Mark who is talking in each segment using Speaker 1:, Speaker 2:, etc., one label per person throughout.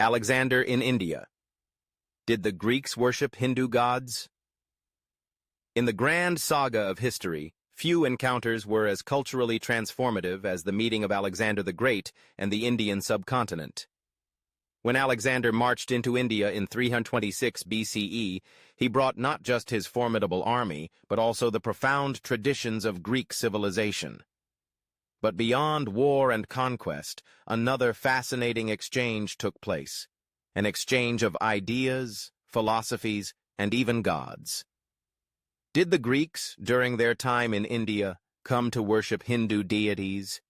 Speaker 1: Alexander in India. Did the Greeks worship Hindu gods? In the grand saga of history, few encounters were as culturally transformative as the meeting of Alexander the Great and the Indian subcontinent. When Alexander marched into India in 326 BCE, he brought not just his formidable army, but also the profound traditions of Greek civilization. But beyond war and conquest, another fascinating exchange took place, an exchange of ideas, philosophies, and even gods. Did the Greeks, during their time in India, come to worship Hindu deities?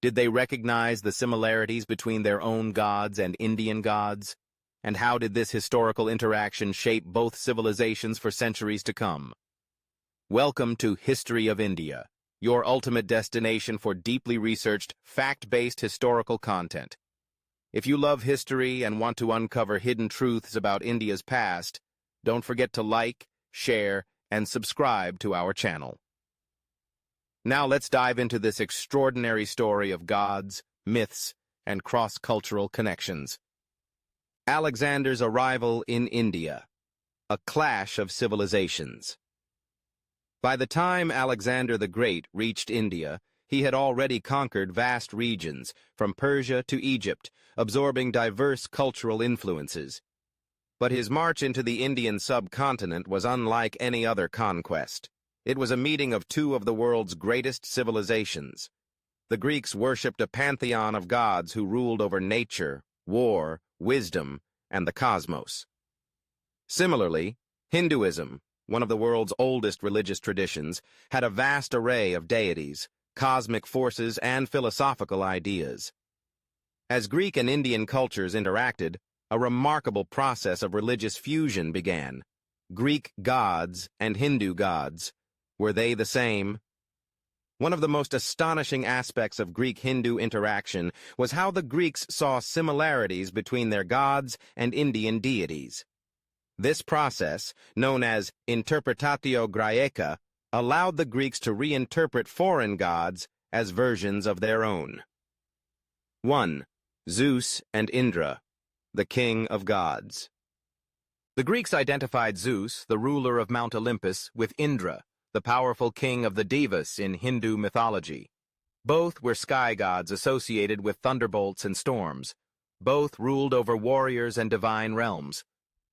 Speaker 1: Did they recognize the similarities between their own gods and Indian gods? And how did this historical interaction shape both civilizations for centuries to come? Welcome to History of India, your ultimate destination for deeply researched, fact-based historical content. If you love history and want to uncover hidden truths about India's past, don't forget to like, share, and subscribe to our channel. Now let's dive into this extraordinary story of gods, myths, and cross-cultural connections. Alexander's arrival in India, a clash of civilizations. By the time Alexander the Great reached India, he had already conquered vast regions, from Persia to Egypt, absorbing diverse cultural influences. But his march into the Indian subcontinent was unlike any other conquest. It was a meeting of two of the world's greatest civilizations. The Greeks worshipped a pantheon of gods who ruled over nature, war, wisdom, and the cosmos. Similarly, Hinduism, one of the world's oldest religious traditions, had a vast array of deities, cosmic forces, and philosophical ideas. As Greek and Indian cultures interacted, a remarkable process of religious fusion began. Greek gods and Hindu gods. Were they the same? One of the most astonishing aspects of Greek-Hindu interaction was how the Greeks saw similarities between their gods and Indian deities. This process, known as interpretatio Graeca, allowed the Greeks to reinterpret foreign gods as versions of their own. 1. Zeus and Indra, the king of gods. The Greeks identified Zeus, the ruler of Mount Olympus, with Indra, the powerful king of the Devas in Hindu mythology. Both were sky gods associated with thunderbolts and storms. Both ruled over warriors and divine realms.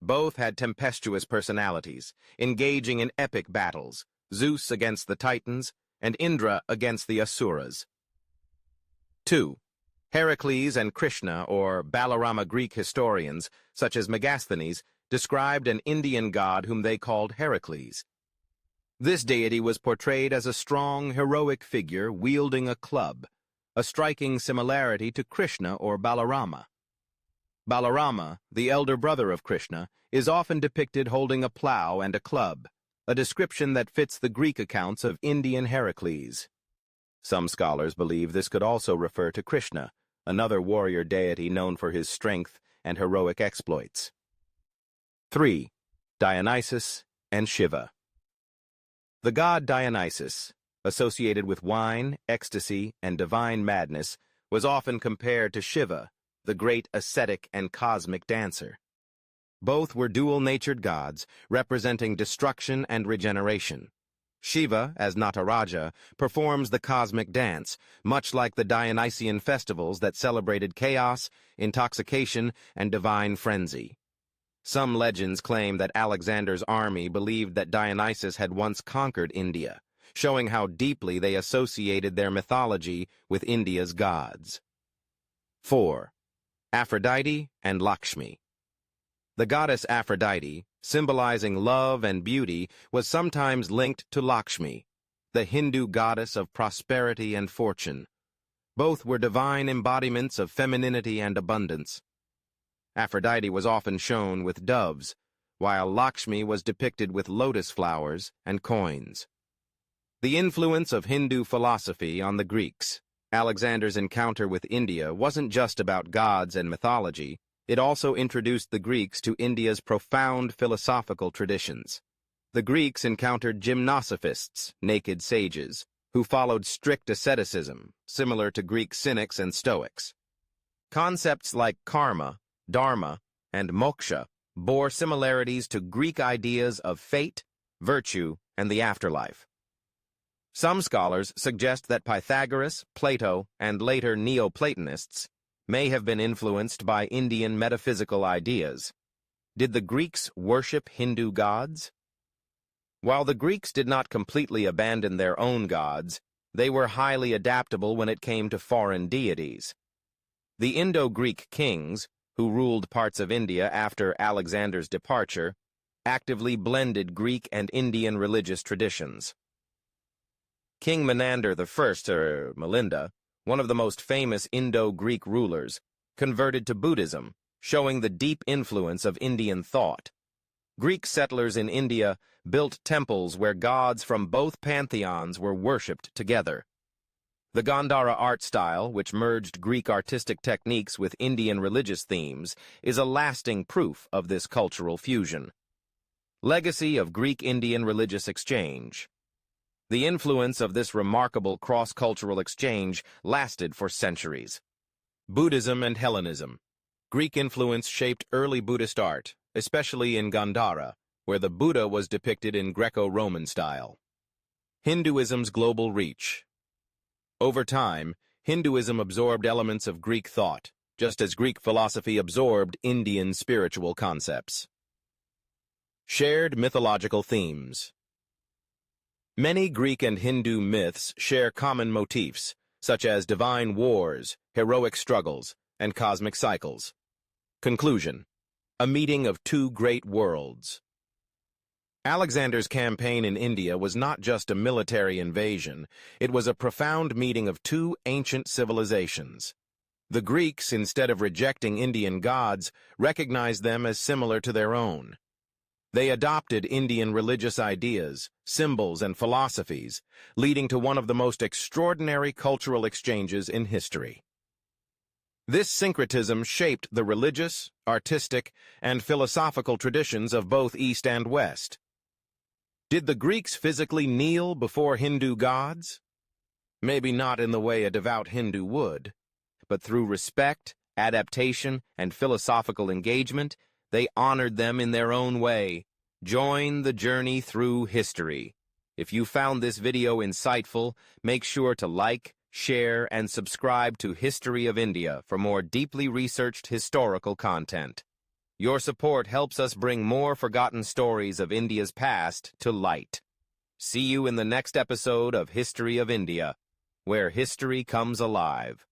Speaker 1: Both had tempestuous personalities, engaging in epic battles, Zeus against the Titans, and Indra against the Asuras. 2. Heracles and Krishna, or Balarama. Greek historians, such as Megasthenes, described an Indian god whom they called Heracles. This deity was portrayed as a strong, heroic figure wielding a club, a striking similarity to Krishna or Balarama. Balarama, the elder brother of Krishna, is often depicted holding a plow and a club, a description that fits the Greek accounts of Indian Heracles. Some scholars believe this could also refer to Krishna, another warrior deity known for his strength and heroic exploits. 3. Dionysus and Shiva. The god Dionysus, associated with wine, ecstasy, and divine madness, was often compared to Shiva, the great ascetic and cosmic dancer. Both were dual-natured gods, representing destruction and regeneration. Shiva, as Nataraja, performs the cosmic dance, much like the Dionysian festivals that celebrated chaos, intoxication, and divine frenzy. Some legends claim that Alexander's army believed that Dionysus had once conquered India, showing how deeply they associated their mythology with India's gods. 4. Aphrodite and Lakshmi. The goddess Aphrodite, symbolizing love and beauty, was sometimes linked to Lakshmi, the Hindu goddess of prosperity and fortune. Both were divine embodiments of femininity and abundance. Aphrodite was often shown with doves, while Lakshmi was depicted with lotus flowers and coins. The influence of Hindu philosophy on the Greeks. Alexander's encounter with India wasn't just about gods and mythology, it also introduced the Greeks to India's profound philosophical traditions. The Greeks encountered gymnosophists, naked sages, who followed strict asceticism, similar to Greek cynics and Stoics. Concepts like karma, dharma, and moksha bore similarities to Greek ideas of fate, virtue, and the afterlife. Some scholars suggest that Pythagoras, Plato, and later Neoplatonists may have been influenced by Indian metaphysical ideas. Did the Greeks worship Hindu gods? While the Greeks did not completely abandon their own gods, they were highly adaptable when it came to foreign deities. The Indo-Greek kings, who ruled parts of India after Alexander's departure, actively blended Greek and Indian religious traditions. King Menander I, Melinda, one of the most famous Indo-Greek rulers, converted to Buddhism, showing the deep influence of Indian thought. Greek settlers in India built temples where gods from both pantheons were worshipped together. The Gandhara art style, which merged Greek artistic techniques with Indian religious themes, is a lasting proof of this cultural fusion. Legacy of Greek-Indian religious exchange. The influence of this remarkable cross-cultural exchange lasted for centuries. Buddhism and Hellenism. Greek influence shaped early Buddhist art, especially in Gandhara, where the Buddha was depicted in Greco-Roman style. Hinduism's global reach. Over time, Hinduism absorbed elements of Greek thought, just as Greek philosophy absorbed Indian spiritual concepts. Shared mythological themes. Many Greek and Hindu myths share common motifs, such as divine wars, heroic struggles, and cosmic cycles. Conclusion: a meeting of two great worlds. Alexander's campaign in India was not just a military invasion, it was a profound meeting of two ancient civilizations. The Greeks, instead of rejecting Indian gods, recognized them as similar to their own. They adopted Indian religious ideas, symbols, and philosophies, leading to one of the most extraordinary cultural exchanges in history. This syncretism shaped the religious, artistic, and philosophical traditions of both East and West. Did the Greeks physically kneel before Hindu gods? Maybe not in the way a devout Hindu would, but through respect, adaptation, and philosophical engagement, they honored them in their own way. Join the journey through history. If you found this video insightful, make sure to like, share, and subscribe to History of India for more deeply researched historical content. Your support helps us bring more forgotten stories of India's past to light. See you in the next episode of History of India, where history comes alive.